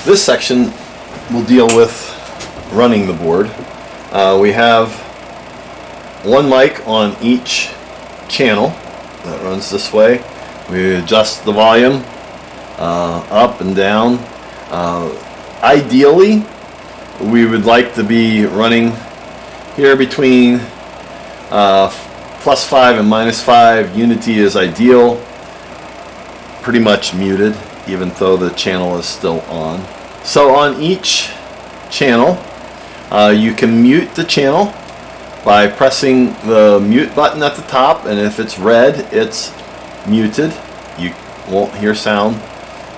This section will deal with running the board. We have one mic on each channel that runs this way. We adjust the volume up and down. Ideally, we would like to be running here between +5 and -5. Unity is ideal. Pretty much muted, even though the channel is still on. So on each channel, you can mute the channel by pressing the mute button at the top, and if it's red, it's muted. You won't hear sound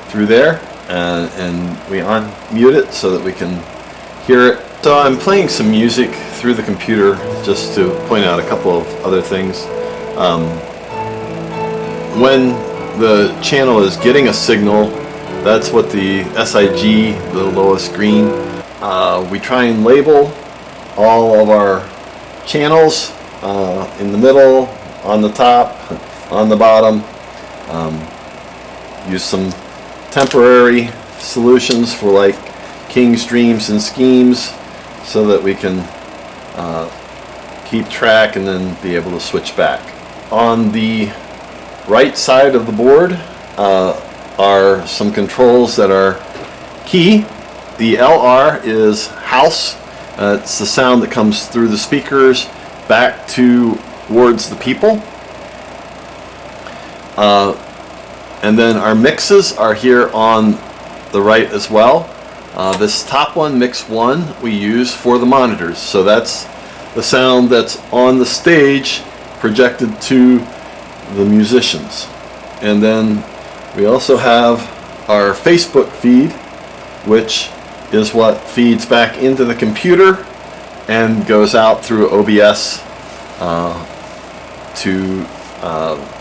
through there, and we unmute it so that we can hear it. So I'm playing some music through the computer just to point out a couple of other things. When the channel is getting a signal, that's what the SIG, the lowest green. We try and label all of our channels in the middle, on the top, on the bottom. Use some temporary solutions for like King's Dreams and Schemes so that we can keep track and then be able to switch back. On the right side of the board are some controls that are key. The LR is house. It's the sound that comes through the speakers back towards the people. And then our mixes are here on the right as well. This top one, mix 1, we use for the monitors. So that's the sound that's on the stage projected to the musicians. And then we also have our Facebook feed, which is what feeds back into the computer and goes out through OBS to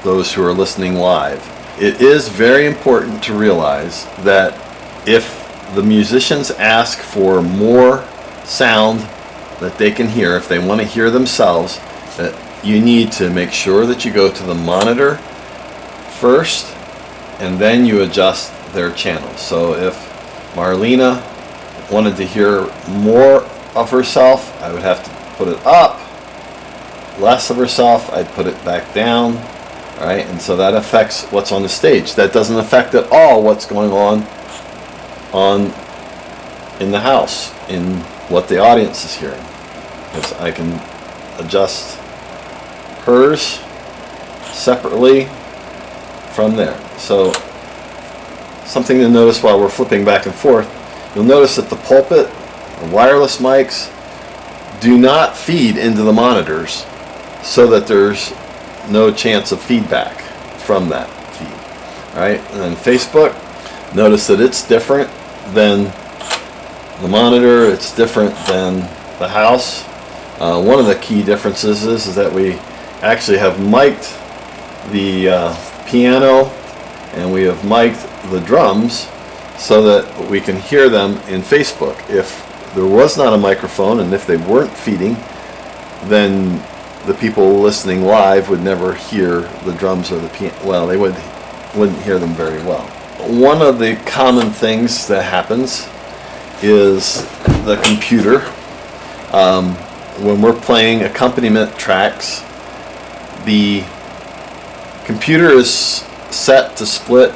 those who are listening live. It is very important to realize that if the musicians ask for more sound that they can hear, if they want to hear themselves, that you need to make sure that you go to the monitor first and then you adjust their channels. So if Marlena wanted to hear more of herself, I would have to put it up. Less of herself, I'd put it back down. All right, and so that affects what's on the stage. That doesn't affect at all what's going on in the house, in what the audience is hearing. Because I can adjust hers separately from there. So something to notice while we're flipping back and forth, you'll notice that the pulpit, the wireless mics, do not feed into the monitors so that there's no chance of feedback from that feed. All right, and then Facebook, notice that it's different than the monitor, it's different than the house. One of the key differences is that we actually have mic'd the piano and we have mic'd the drums so that we can hear them in Facebook. If there was not a microphone and if they weren't feeding, then the people listening live would never hear the drums or the piano. Well, they wouldn't hear them very well. One of the common things that happens is the computer. When we're playing accompaniment tracks, the computer is set to split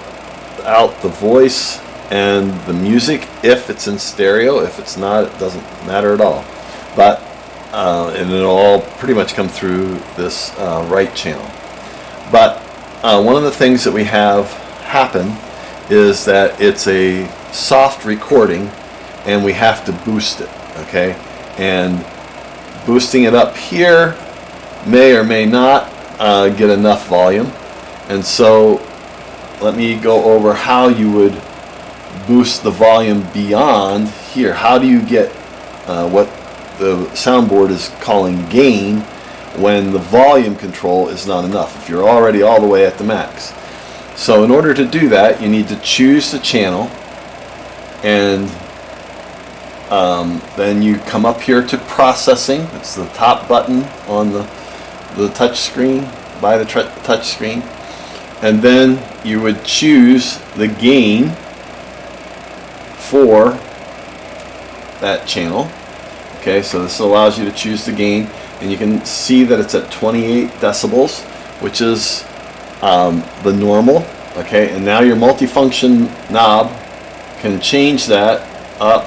out the voice and the music if it's in stereo. If it's not, it doesn't matter at all. But and it'll all pretty much come through this right channel. But one of the things that we have happen is that it's a soft recording and we have to boost it, okay? And boosting it up here may or may not get enough volume. And so let me go over how you would boost the volume beyond here. How do you get what the soundboard is calling gain when the volume control is not enough, if you're already all the way at the max? So in order to do that, you need to choose the channel, and then you come up here to processing. It's the top button on the touch screen, by the touch screen, and then you would choose the gain for that channel. Okay, so this allows you to choose the gain, and you can see that it's at 28 decibels, which is the normal. Okay, and now your multifunction knob can change that up.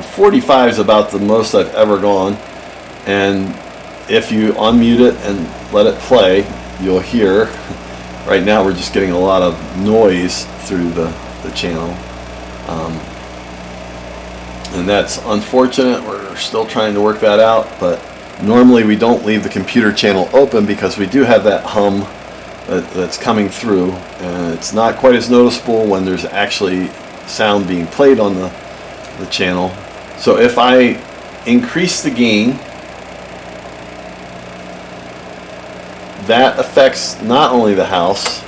45 is about the most I've ever gone, and if you unmute it and let it play, you'll hear. Right now we're just getting a lot of noise through the channel, and that's unfortunate. We're still trying to work that out, but normally we don't leave the computer channel open because we do have that hum that's coming through, and it's not quite as noticeable when there's actually sound being played on the channel. So if I increase the gain, that affects not only the house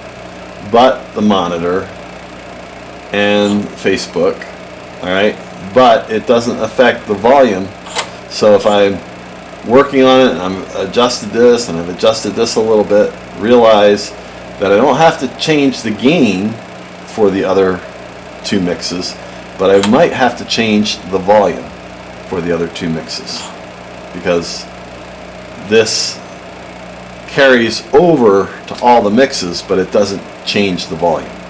but the monitor and Facebook, alright, but it doesn't affect the volume. So if I'm working on it and I've adjusted this and I've adjusted this a little bit, realize that I don't have to change the gain for the other two mixes, but I might have to change the volume for the other two mixes, because this carries over to all the mixes, but it doesn't change the volume.